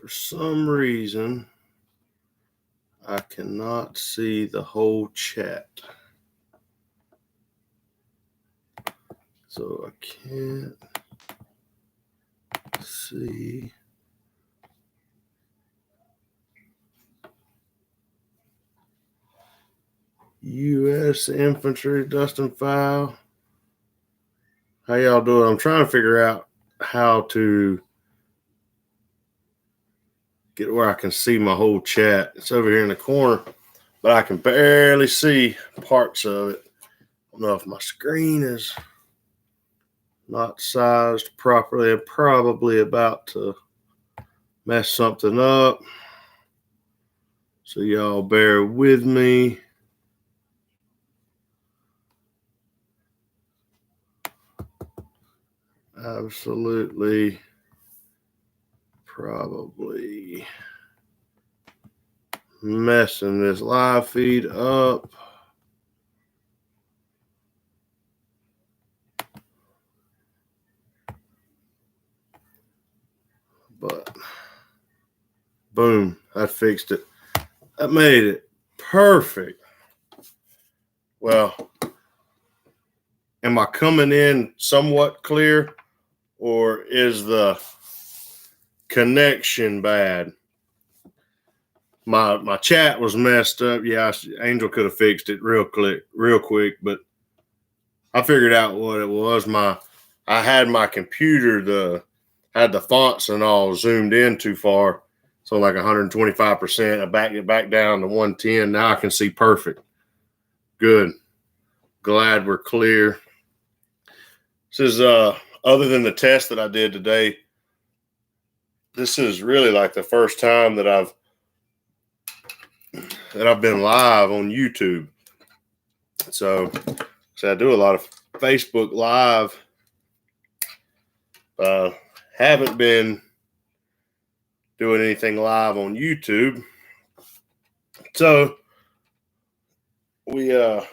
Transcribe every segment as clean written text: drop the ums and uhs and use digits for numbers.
For some reason, I cannot see the whole chat. So I can't see. U.S. Infantry, Dustin File. How y'all doing? I'm trying to figure out how to get where I can see my whole chat. It's over here in the corner, but I can barely see parts of it. I don't know if my screen is not sized properly. I'm probably about to mess something up. So y'all bear with me. Absolutely. Probably messing this live feed up. But boom, that fixed it. That made it perfect. Well, am I coming in somewhat clear, or is the connection bad? My chat was messed up. Yeah, Angel could have fixed it real quick, but I figured out what it was. I had my computer had the fonts and all zoomed in too far, so like 125%. I backed it back down to 110. Now I can see perfect. Good. Glad we're clear. This is other than the test that I did today, this is really like the first time that I've been live on YouTube. So I do a lot of Facebook Live. Haven't been doing anything live on YouTube. So we as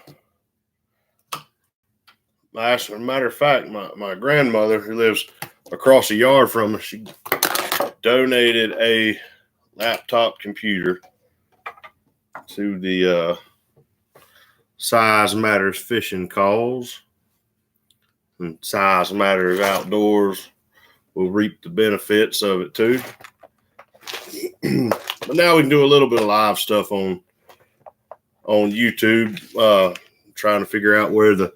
a matter of fact, my grandmother, who lives across the yard from us, she donated a laptop computer to the Size Matters Fishing Calls. And Size Matters Outdoors will reap the benefits of it too. But now we can do a little bit of live stuff on YouTube. Trying to figure out where the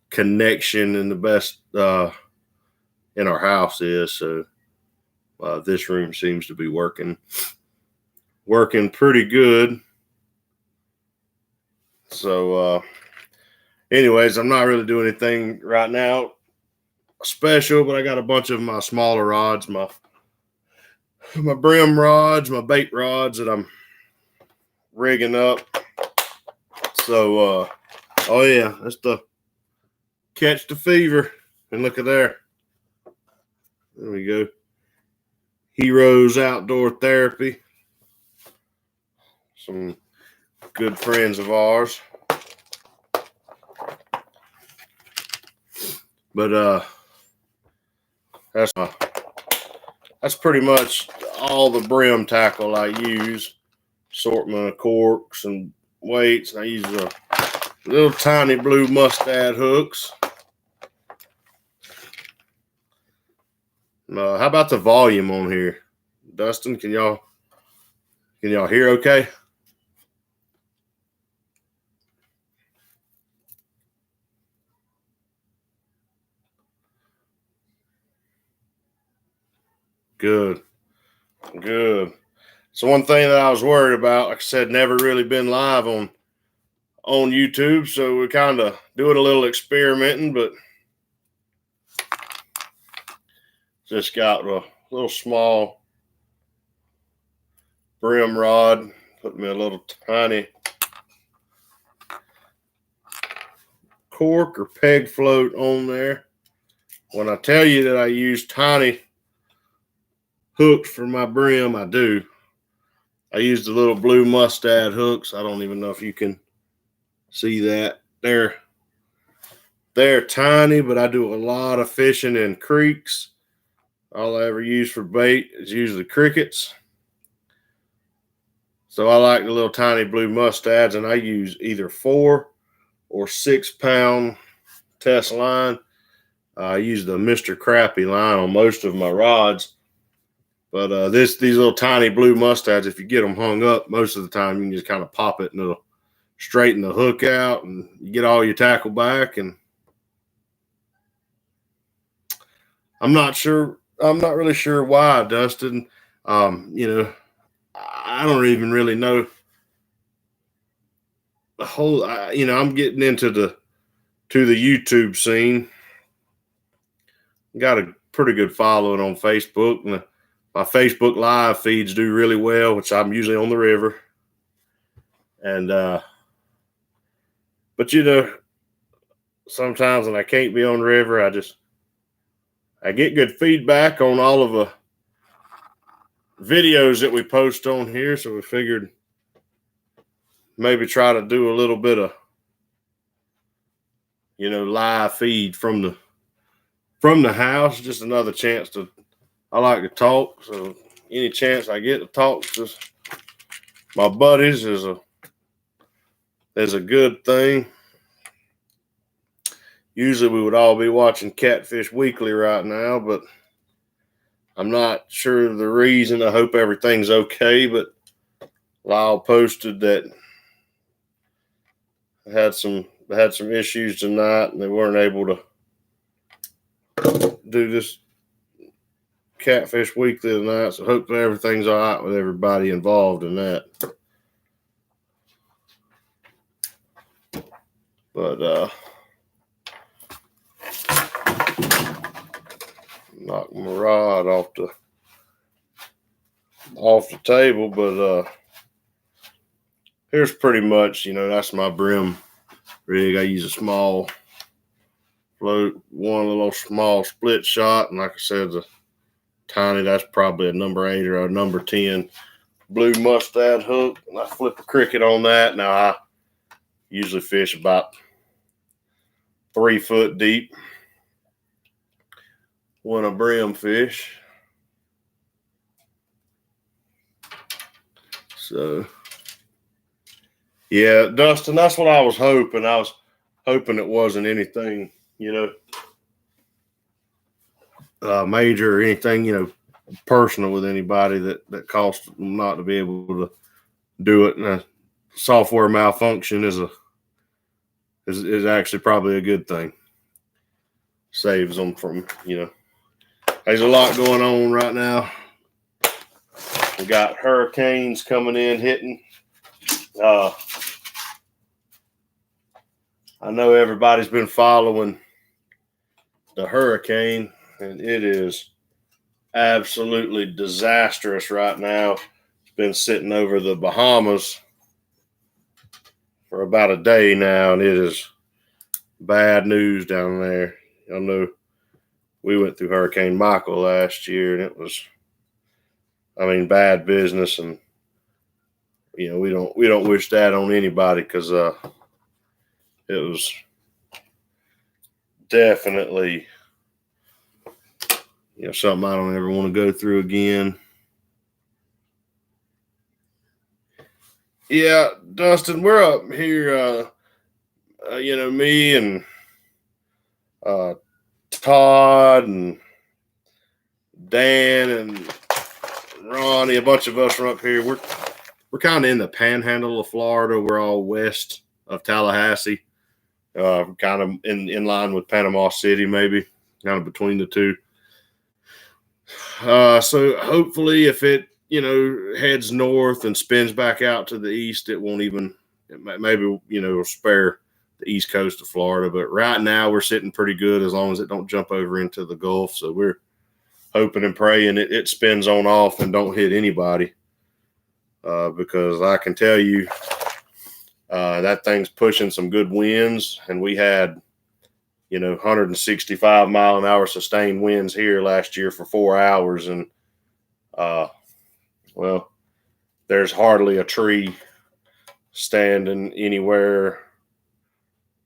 connection and the best in our house is. So this room seems to be working pretty good. So anyways, I'm not really doing anything right now special, but I got a bunch of my smaller rods, my brim rods, my bait rods that I'm rigging up. So oh yeah, that's the Catch the Fever. And look at there. There we go. Heroes Outdoor Therapy. Some good friends of ours. But that's pretty much all the brim tackle I use. Assortment of corks and weights. I use little tiny blue mustad hooks. How about the volume on here? Dustin, can y'all hear okay? Good. So one thing that I was worried about, like I said, never really been live on YouTube, so we're kind of doing a little experimenting, but just got a little small brim rod, put me a little tiny cork or peg float on there. When I tell you that I use tiny hooks for my brim, I do. I use the little blue mustad hooks. I don't even know if you can see that. They're tiny, but I do a lot of fishing in creeks. All I ever use for bait is usually crickets. So I like the little tiny blue mustads, and I use either 4 or 6 pound test line. I use the Mr. Crappy line on most of my rods. But these little tiny blue mustads, if you get them hung up, most of the time you can just kind of pop it and it'll straighten the hook out, and you get all your tackle back. And I'm not really sure why, Dustin. I don't even really know the whole. I'm getting into the YouTube scene. Got a pretty good following on Facebook. And my Facebook live feeds do really well, which I'm usually on the river. And but sometimes when I can't be on the river, I get good feedback on all of the videos that we post on here. So we figured maybe try to do a little bit of live feed from the house. Just another chance I like to talk. So any chance I get to talk to my buddies is a good thing. Usually we would all be watching Catfish Weekly right now, but I'm not sure the reason. I hope everything's okay, but Lyle posted that I had some issues tonight and they weren't able to do this Catfish Weekly tonight. So hopefully everything's all right with everybody involved in that. But knock my rod off the table, but here's pretty much, that's my brim rig. I use a small float, one little small split shot, and like I said, the tiny, that's probably a number 8 or a number 10 blue mustad hook, and I flip a cricket on that. Now I usually fish about 3 foot deep when I brim fish. So yeah, Dustin, that's what I was hoping. I was hoping it wasn't anything, major or anything, personal with anybody that caused them not to be able to do it. And a software malfunction is actually probably a good thing. Saves them from, there's a lot going on right now. We got hurricanes coming in, hitting. I know everybody's been following the hurricane, and it is absolutely disastrous right now. It's been sitting over the Bahamas for about a day now, and it is bad news down there. I know we went through Hurricane Michael last year, and it was, bad business, and we don't wish that on anybody, because it was definitely something I don't ever want to go through again. Yeah, Dustin, we're up here, me and Todd and Dan and Ronnie, a bunch of us are up here. We're kind of in the panhandle of Florida. We're all west of Tallahassee, kind of in line with Panama City, maybe kind of between the two. So hopefully, if it heads north and spins back out to the east, it won't even, maybe will spare the east coast of Florida. But right now we're sitting pretty good as long as it don't jump over into the Gulf. So we're hoping and praying it spins on off and don't hit anybody, because I can tell you that thing's pushing some good winds, and we had 165 mile an hour sustained winds here last year for 4 hours, and well, there's hardly a tree standing anywhere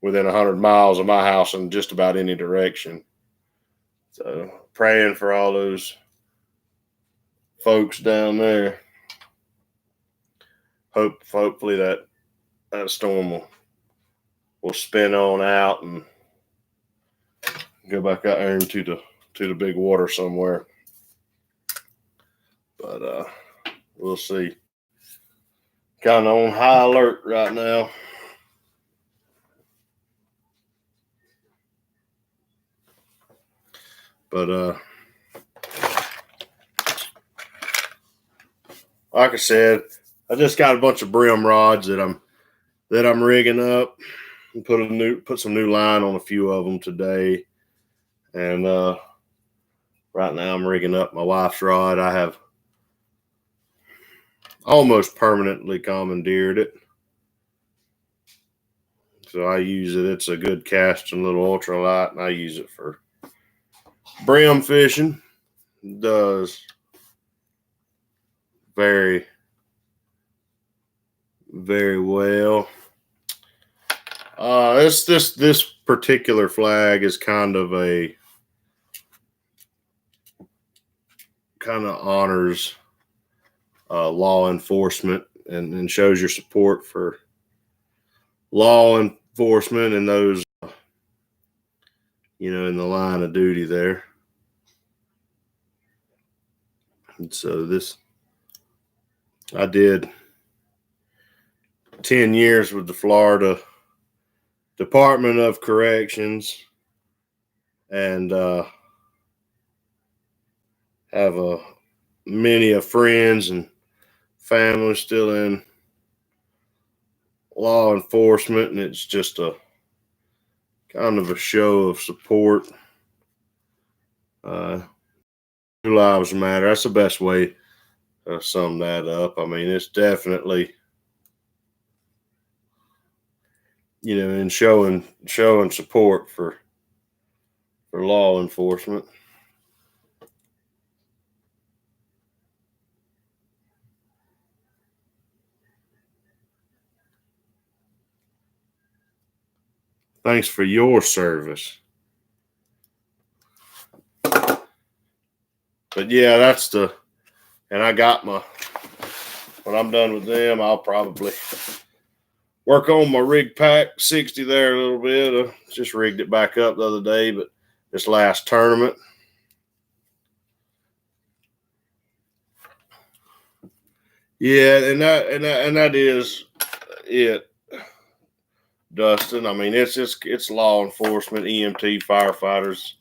within 100 miles of my house in just about any direction. So praying for all those folks down there. hopefully that storm will spin on out and go back out there into the big water somewhere. But we'll see. Kind of on high alert right now. But like I said, I just got a bunch of brim rods that I'm rigging up and put some new line on a few of them today. And right now I'm rigging up my wife's rod. I have almost permanently commandeered it. So I use it. It's a good casting little ultralight, and I use it for brim fishing. It does very, very well. This particular flag is kind of honors law enforcement and shows your support for law enforcement and those in the line of duty there. And so I did 10 years with the Florida Department of Corrections, and have many friends and family still in law enforcement, and it's just a kind of a show of support. Lives matter. That's the best way to sum that up. I mean, it's definitely, in showing support for law enforcement. Thanks for your service. But yeah, and I got when I'm done with them, I'll probably work on my Rig Pack 60 there a little bit. I just rigged it back up the other day, but this last tournament. Yeah, and that is it, Dustin. I mean, it's law enforcement, EMT, firefighters.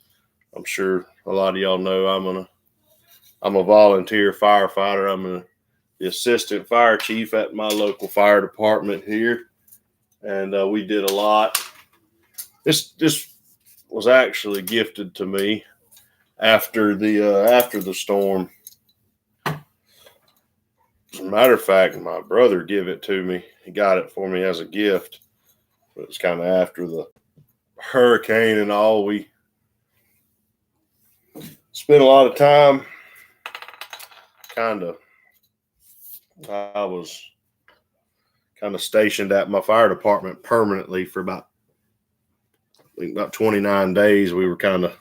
I'm sure a lot of y'all know I'm a volunteer firefighter. I'm the assistant fire chief at my local fire department here, and we did a lot. This was actually gifted to me after the storm. As a matter of fact, my brother gave it to me. He got it for me as a gift. It was kind of after the hurricane and all. We spent a lot of time. I was kind of stationed at my fire department permanently for about 29 days. We were kind of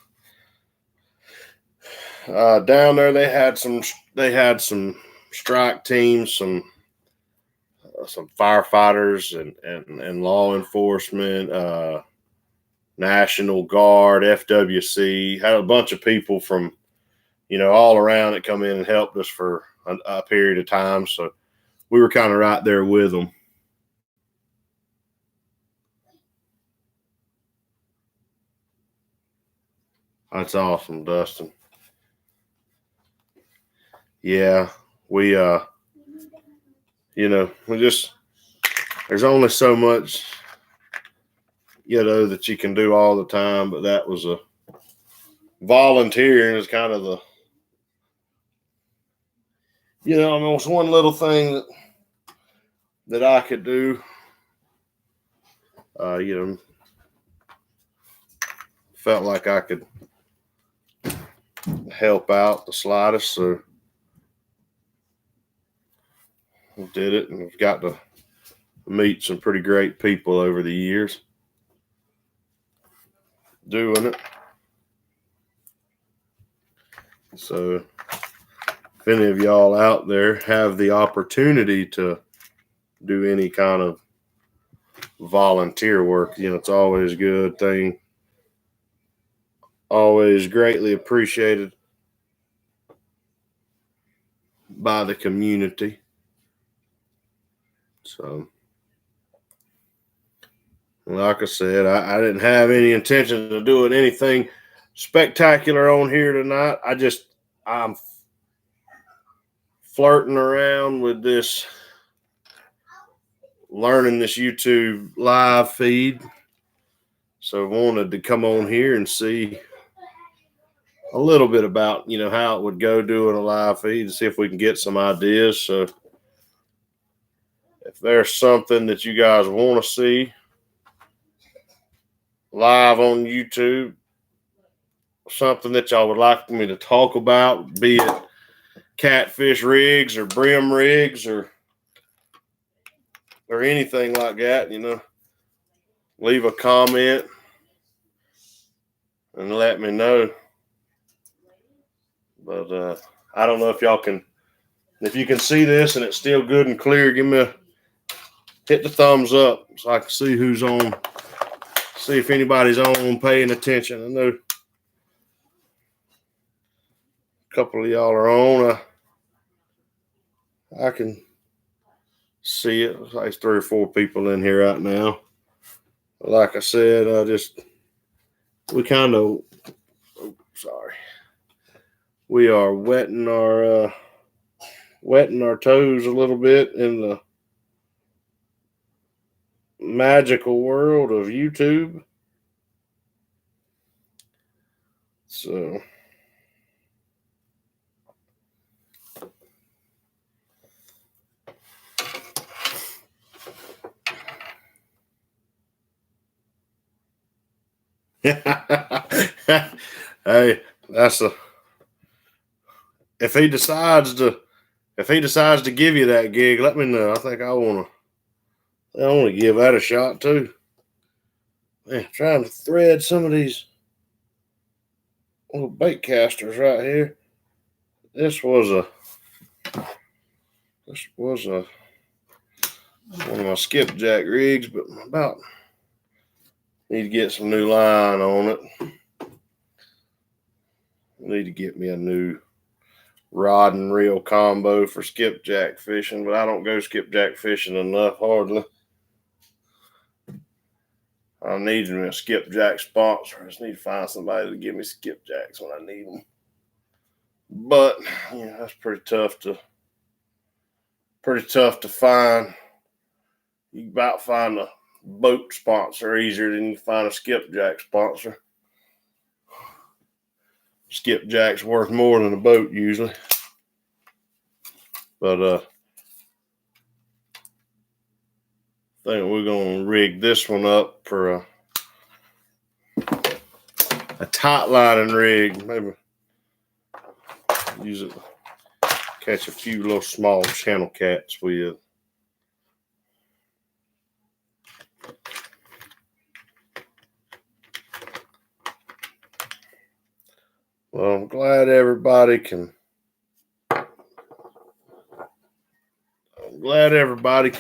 down there. They had some strike teams, some firefighters and law enforcement, National Guard, FWC, had a bunch of people from, all around that come in and helped us for a period of time. So we were kind of right there with them. That's awesome, Dustin. Yeah, we there's only so much, that you can do all the time, but that was a volunteering is kind of the, it's one little thing that I could do, felt like I could help out the slightest, so we did it, and we've got to meet some pretty great people over the years doing it. So if any of y'all out there have the opportunity to do any kind of volunteer work. It's always a good thing. Always greatly appreciated by the community. So, like I said, I didn't have any intention of doing anything spectacular on here tonight. I'm flirting around with this, learning this YouTube live feed. So I wanted to come on here and see a little bit about, how it would go doing a live feed and see if we can get some ideas. So if there's something that you guys want to see live on YouTube, something that y'all would like me to talk about, be it catfish rigs or brim rigs or anything like that, leave a comment and let me know. But I don't know if y'all can, if you can see this and it's still good and clear, hit the thumbs up so I can see who's on, see if anybody's on paying attention. I know a couple of y'all are on. I can see it. It's like 3 or 4 people in here right now. Like I said, we are wetting our toes a little bit in the magical world of YouTube. So hey, if he decides to give you that gig, let me know. I think I want to give that a shot too. Man, trying to thread some of these little bait casters right here. This was one of my skipjack rigs, but about need to get some new line on it. Need to get me a new rod and reel combo for skipjack fishing, but I don't go skipjack fishing enough, hardly. I need me a skipjack sponsor. I just need to find somebody to give me skipjacks when I need them. But that's pretty tough to find. You about find a boat sponsor easier than you find a skipjack sponsor. Skipjack's worth more than a boat usually. But I think we're gonna rig this one up for a tight lining rig. Maybe use it to catch a few little small channel cats with. Well, I'm glad everybody can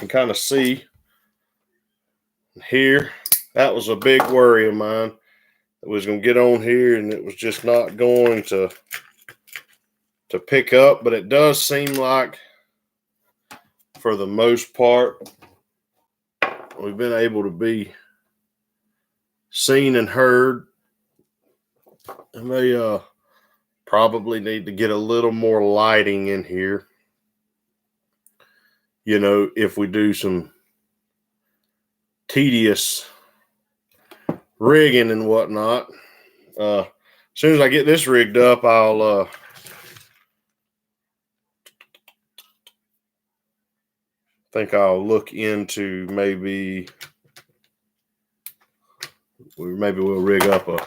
kind of see and hear. That was a big worry of mine. I was going to get on here and it was just not going to pick up, but it does seem like for the most part we've been able to be seen and heard. And they probably need to get a little more lighting in here. If we do some tedious rigging and whatnot. As soon as I get this rigged up, I'll think I'll look into maybe we'll rig up a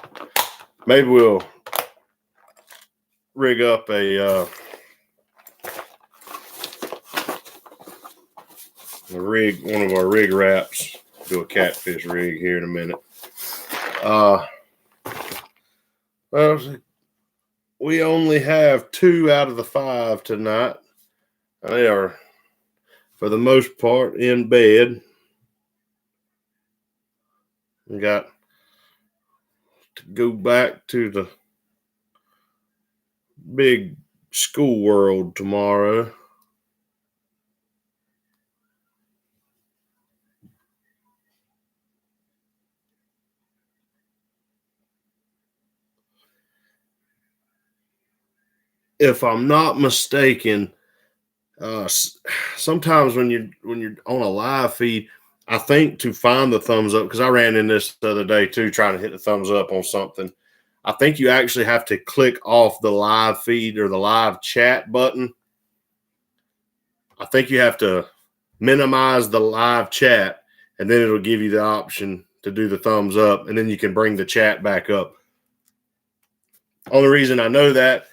rig, one of our rig wraps, do a catfish rig here in a minute. Well, we only have 2 out of the 5 tonight. They are for the most part, in bed. I got to go back to the big school world tomorrow. If I'm not mistaken, sometimes when you're on a live feed, I think to find the thumbs up, because I ran in this the other day too, trying to hit the thumbs up on something. I think you actually have to click off the live feed or the live chat button. I think you have to minimize the live chat, and then it'll give you the option to do the thumbs up, and then you can bring the chat back up. Only reason I know that,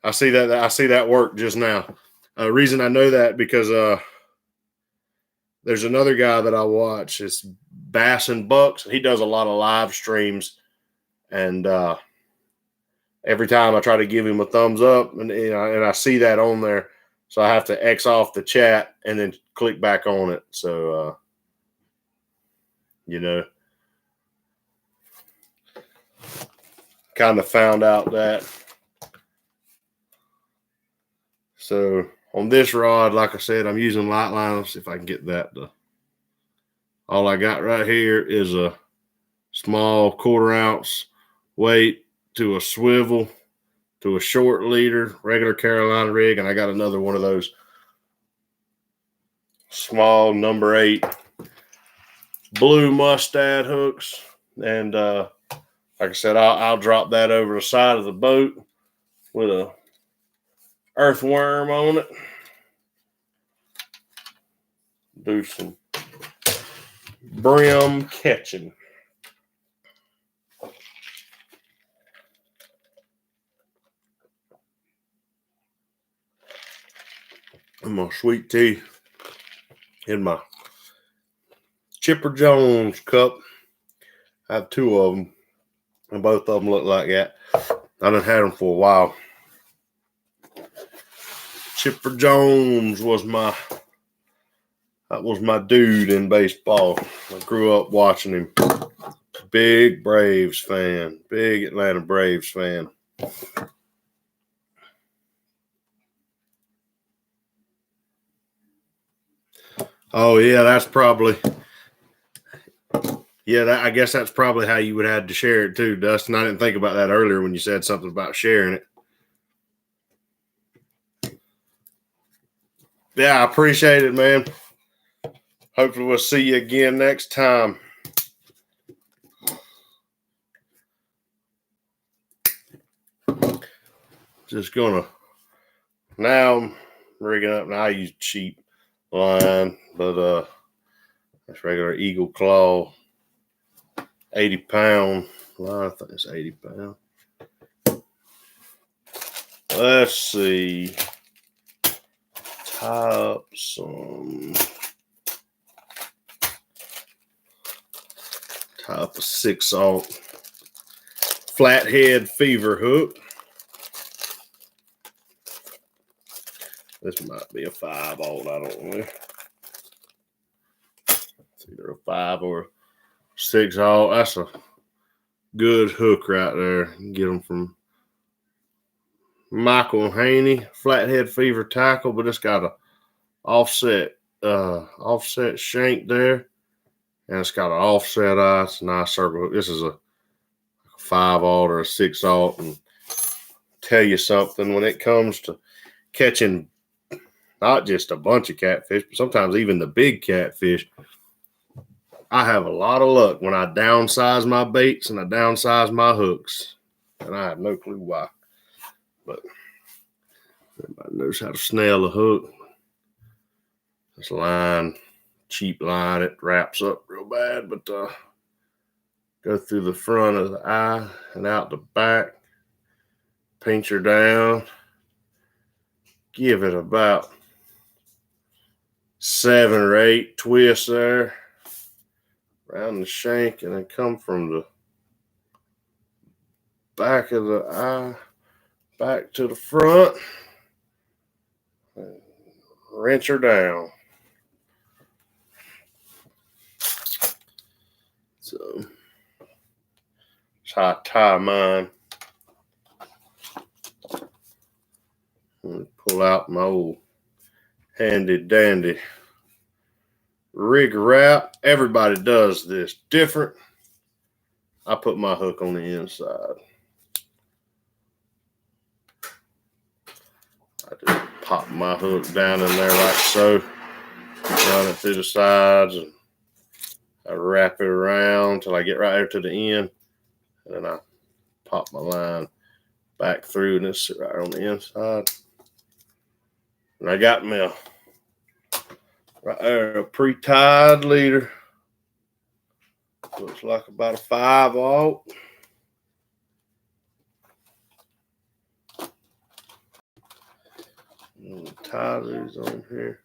I see that work just now. Reason I know that because there's another guy that I watch. It's Bass and Bucks. He does a lot of live streams, and every time I try to give him a thumbs up, and I see that on there, so I have to X off the chat and then click back on it. So kind of found out that. So on this rod, like I said, I'm using light line. Let's see if I can get that. All I got right here is a small 1/4 ounce weight to a swivel to a short leader, regular Carolina rig, and I got another one of those small number 8 blue mustad hooks. And like I said, I'll drop that over the side of the boat with a earthworm on it. Do some brim catching. And my sweet tea in my Chipper Jones cup. I have 2 of them, and both of them look like that. I done had them for a while. Chipper Jones was my dude in baseball. I grew up watching him. Big Braves fan, big Atlanta Braves fan. Oh yeah, that's probably. Yeah, I guess that's probably how you would have to share it too, Dustin. I didn't think about that earlier when you said something about sharing it. Yeah, I appreciate it, man. Hopefully we'll see you again next time. Just gonna now I'm rigging up. Now I use cheap line, but that's regular Eagle Claw 80-pound line. I think it's 80 pound. Let's see. Tie up a 6/0 flathead fever hook. This might be a 5/0. I don't know. It's either a 5 or a 6/0. That's a good hook right there. You can get them from Michael Haney, flathead fever tackle, but it's got a offset shank there, and it's got an offset eye. It's a nice circle hook. This is a 5/0 or a 6/0, and tell you something, when it comes to catching not just a bunch of catfish, but sometimes even the big catfish, I have a lot of luck when I downsize my baits and I downsize my hooks, and I have no clue why. But everybody knows how to snail a hook. This line, cheap line, it wraps up real bad, but go through the front of the eye and out the back, pinch her down, give it about 7 or 8 twists there around the shank, and then come from the back of the eye back to the front and wrench her down. So that's how I tie mine. Pull out my old handy dandy rig wrap. Everybody does this different. I put my hook on the inside. I just pop my hook down in there like so. Run it through the sides and I wrap it around till I get right there to the end. And then I pop my line back through and it's right on the inside. And I got me right there, a pre-tied leader. Looks like about a 5/0. Tie these on here.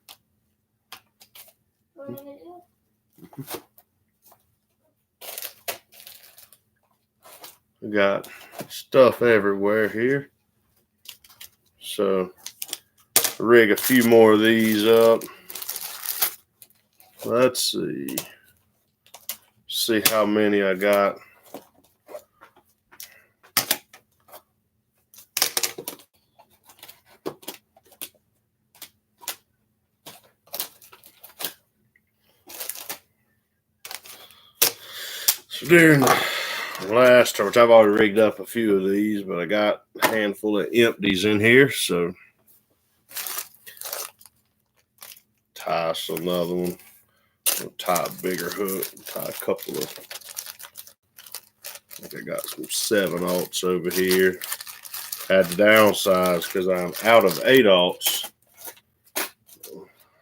We got stuff everywhere here. So rig a few more of these up. Let's see how many I got. So during the last, which I've already rigged up a few of these, but I got a handful of empties in here. So tie us another one. We'll tie a bigger hook. Tie a couple of. I think I got some 7/0 over here. Had to downsize because I'm out of 8/0.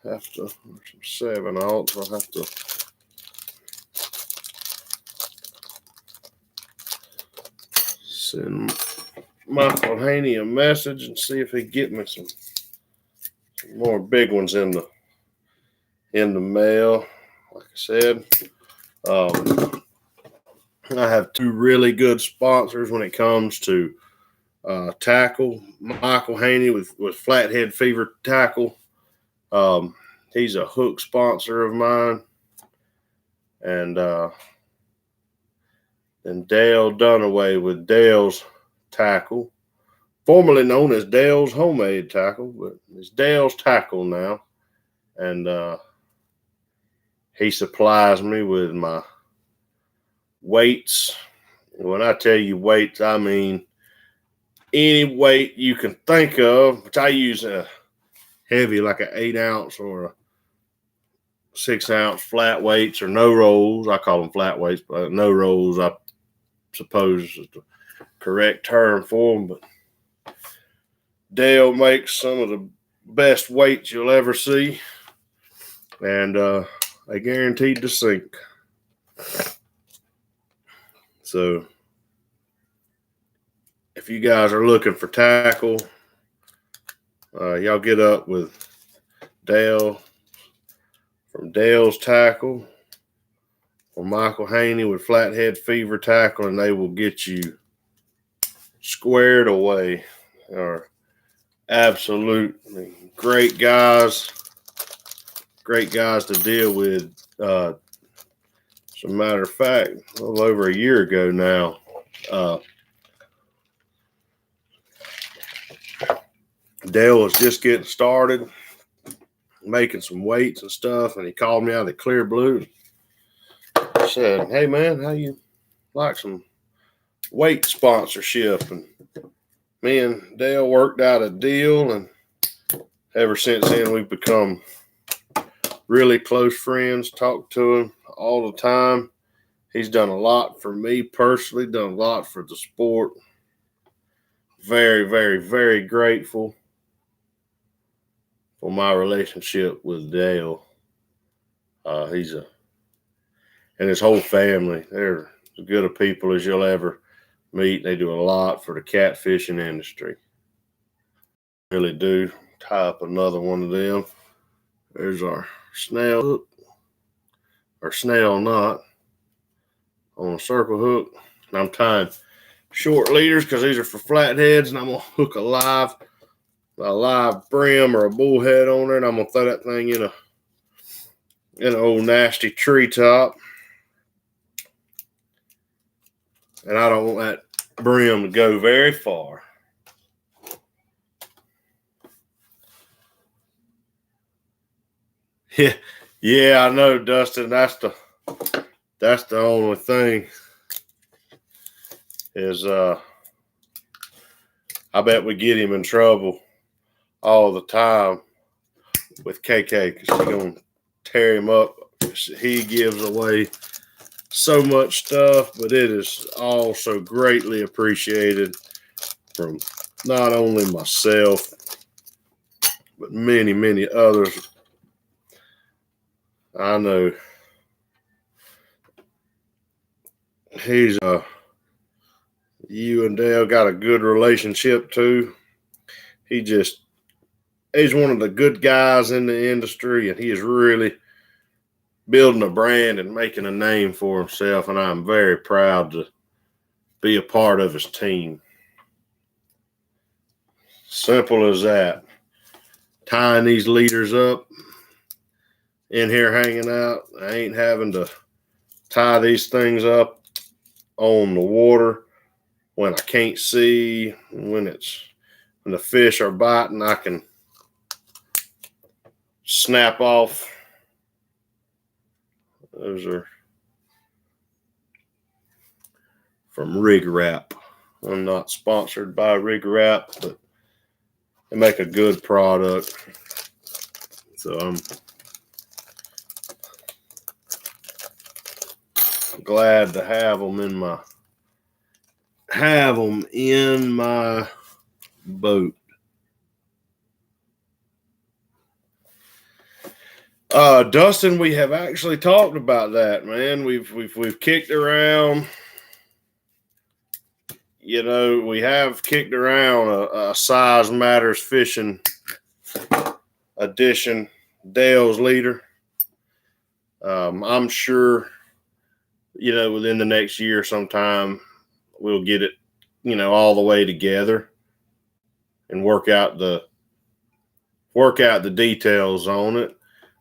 Have to some 7/0. I'll have to. Send Michael Haney a message and see if he get me some more big ones in the mail. Like I said, I have two really good sponsors when it comes to tackle. Michael Haney with Flathead Fever Tackle. He's a hook sponsor of mine, and Dale Dunaway with Dale's Tackle, formerly known as Dale's Homemade Tackle, but it's Dale's Tackle now. And he supplies me with my weights. When I tell you weights, I mean any weight you can think of, which I use a heavy, like an 8-ounce or a 6-ounce flat weights or no rolls. I call them flat weights, but no rolls, I suppose is the correct term for them. But Dale makes some of the best weights you'll ever see, and they guaranteed to sink. So if you guys are looking for tackle, y'all get up with Dale from Dale's Tackle or Michael Haney with Flathead Fever Tackle, and they will get you squared away. Are absolutely great guys to deal with. As a matter of fact, a little over a year ago now, Dale was just getting started, making some weights and stuff, and he called me out of the clear blue. He said, "Hey man, how you like some weight sponsorship?" And me and Dale worked out a deal, and ever since then we've become really close friends. Talk to him all the time. He's done a lot for me personally, done a lot for the sport. Very, very, very grateful for my relationship with Dale. And his whole family. They're as good of people as you'll ever meet. They do a lot for the catfishing industry. Really do. Tie up another one of them. There's our snail hook, or snail knot on a circle hook. And I'm tying short leaders because these are for flatheads, and I'm gonna hook a live brim or a bullhead on there, and I'm gonna throw that thing in an old nasty treetop. and I don't want that brim to go very far. Yeah, I know, Dustin. That's the only thing is I bet we get him in trouble all the time with KK because she's gonna tear him up. He gives away so much stuff, but it is also greatly appreciated from not only myself but many, many others. I know he's you and Dale got a good relationship too. He's one of the good guys in the industry, and he is really building a brand and making a name for himself, and I'm very proud to be a part of his team. Simple as that. Tying these leaders up in here hanging out. I ain't having to tie these things up on the water when I can't see. When the fish are biting, I can snap off. Those are from Rig Wrap. I'm not sponsored by Rig Wrap, but they make a good product. So I'm glad to have them in my boat. Dustin, we have actually talked about that, man. We've kicked around. You know, we have kicked around a Size Matters Fishing edition, Dale's leader. I'm sure, you know, within the next year sometime, we'll get it, you know, all the way together and work out the details on it.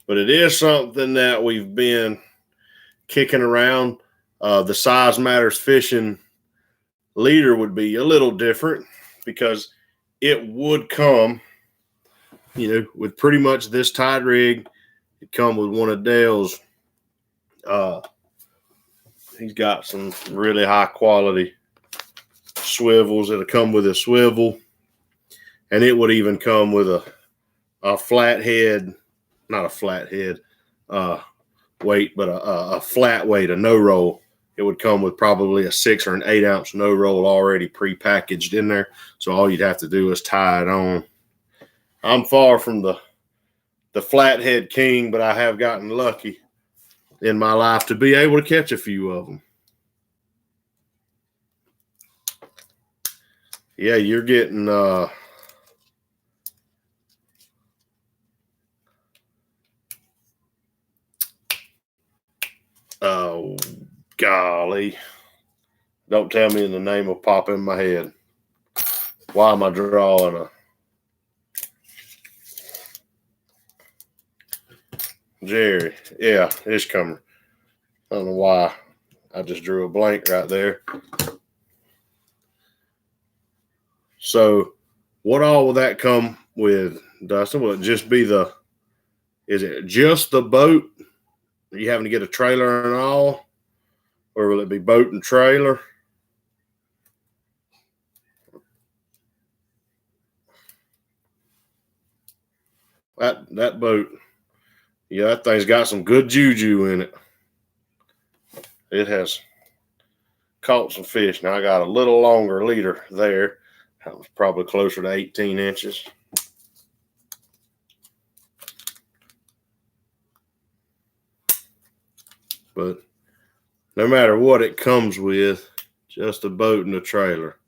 But it is something that we've been kicking around. The Size Matters Fishing leader would be a little different because it would come, you know, with pretty much this tide rig. It'd come with one of Dale's. He's got some really high quality swivels. It'll come with a swivel, and it would even come with a flathead, not a flathead weight, but a flat weight, a no roll. It would come with probably a 6 or an 8 ounce no roll already pre-packaged in there. So all you'd have to do is tie it on. I'm far from the flathead king, but I have gotten lucky in my life to be able to catch a few of them. Yeah, you're getting oh golly. Don't tell me the name will pop in my head. Why am I drawing a Jerry? Yeah, Ishcomer. I don't know why. I just drew a blank right there. So what all will that come with, Dustin? Will it just be is it just the boat? Are you having to get a trailer and all? Or will it be boat and trailer? That boat, yeah, that thing's got some good juju in it. It has caught some fish. Now I got a little longer leader there. That was probably closer to 18 inches. But no matter what it comes with, just a boat and a trailer.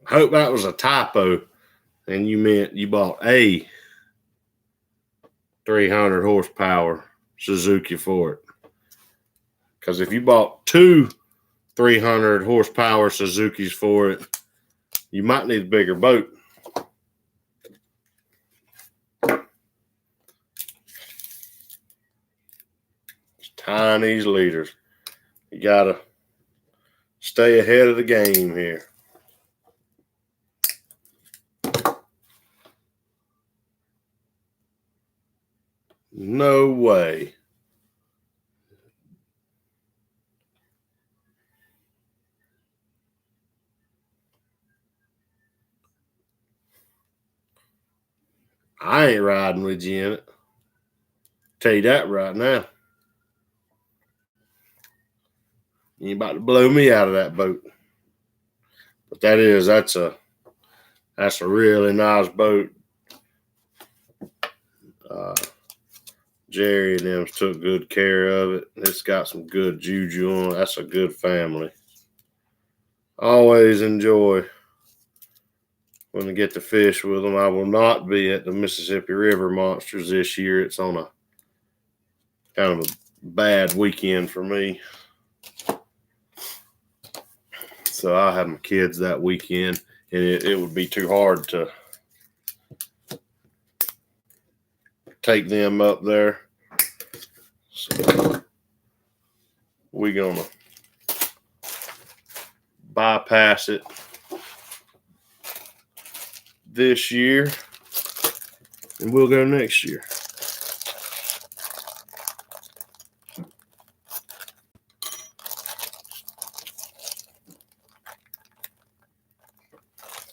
I hope that was a typo and you meant you bought a 300 horsepower Suzuki for it. Because if you bought 2 300 horsepower Suzukis for it, you might need a bigger boat. tying these leaders. You got to stay ahead of the game here. No way. I ain't riding with you in it. Tell you that right now. You ain't about to blow me out of that boat. But that's a really nice boat. Jerry and them took good care of it. It's got some good juju on it. That's a good family. Always enjoy when I get to fish with them. I will not be at the Mississippi River Monsters this year. It's on a kind of a bad weekend for me. So I'll have my kids that weekend, and it would be too hard to take them up there. So we're going to bypass it this year, and we'll go next year.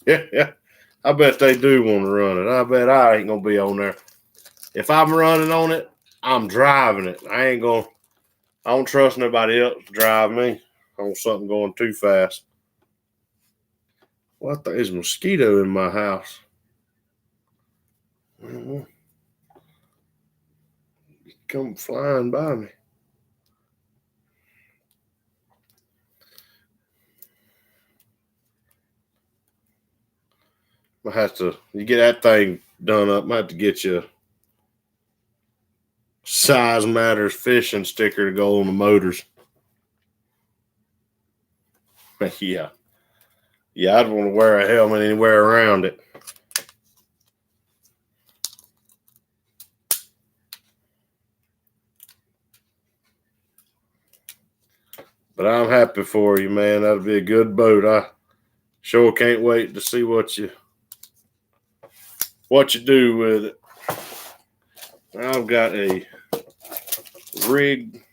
Yeah. I bet they do want to run it. I bet I ain't going to be on there. If I'm running on it, I'm driving it. I don't trust nobody else to drive me on something going too fast. Well, there's a mosquito in my house. Come flying by me. You get that thing done up, I have to get you a Size Matters fishing sticker to go on the motors. Yeah. Yeah, I'd want to wear a helmet anywhere around it. But I'm happy for you, man. That'll be a good boat. I sure can't wait to see what you do with it. I've got a rig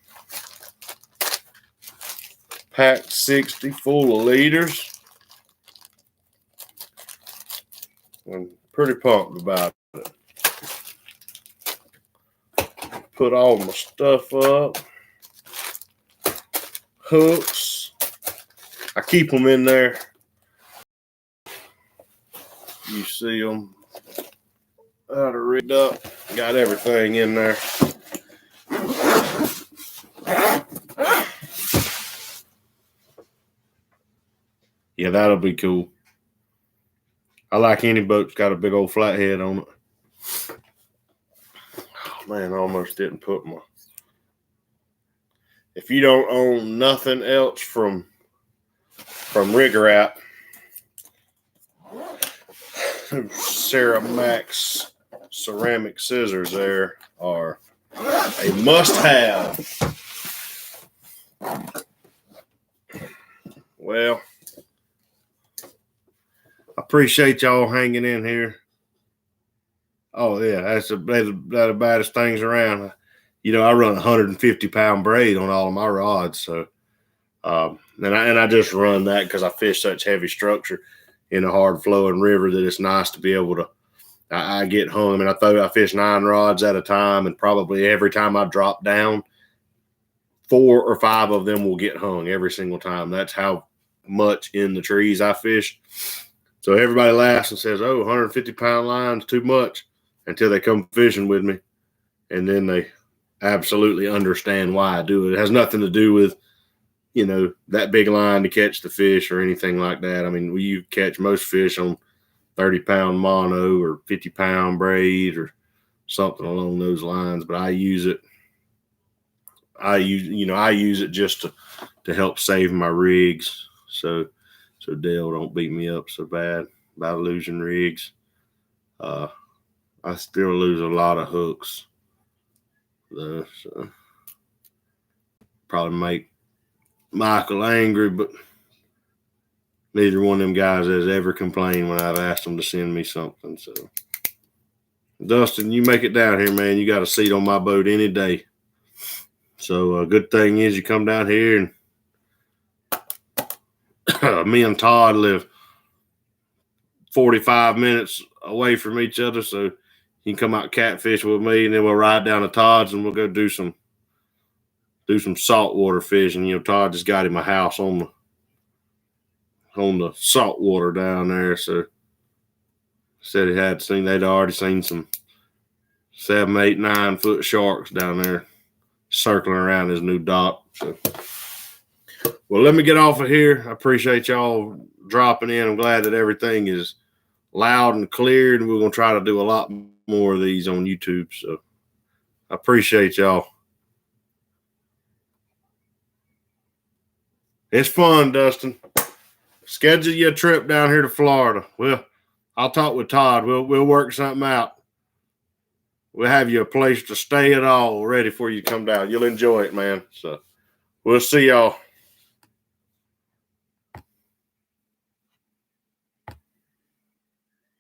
packed 60 full of leaders. I'm pretty pumped about it. Put all my stuff up. Hooks. I keep them in there. You see them out of rigged up. Got everything in there. Yeah, that'll be cool. I like any boat that's got a big old flathead on it. Oh, man, I almost didn't put my... If you don't own nothing else from Rigger App, Sarah Max ceramic scissors there are a must-have. Well, I appreciate y'all hanging in here. Oh, yeah, that's the baddest things around. You know, I run a 150-pound braid on all of my rods. So, and I just run that because I fish such heavy structure in a hard-flowing river that it's nice to be able to, I get home and I fish 9 rods at a time, and probably every time I drop down, 4 or 5 of them will get hung every single time. That's how much in the trees I fish. So everybody laughs and says, oh, 150-pound line's too much, until they come fishing with me. And then they absolutely understand why I do it. It has nothing to do with, you know, that big line to catch the fish or anything like that. I mean, you catch most fish on 30-pound mono or 50-pound braid or something along those lines. But I use it just to help save my rigs. So Dale don't beat me up so bad about losing rigs. I still lose a lot of hooks though. So probably make Michael angry, but neither one of them guys has ever complained when I've asked them to send me something. So, Dustin, you make it down here, man. You got a seat on my boat any day. So, a good thing is you come down here, and me and Todd live 45 minutes away from each other. So, you can come out catfish with me, and then we'll ride down to Todd's, and we'll go do some saltwater fishing. You know, Todd just got him a house on the saltwater down there. So said they'd already seen some 7, 8, 9 foot sharks down there circling around his new dock. So, well, let me get off of here. I appreciate y'all dropping in. I'm glad that everything is loud and clear, and we're going to try to do a lot more of these on YouTube. So I appreciate y'all. It's fun, Dustin. Schedule you a trip down here to Florida. Well, I'll talk with Todd. We'll work something out. We'll have you a place to stay at all ready for you to come down. You'll enjoy it, man. So we'll see y'all.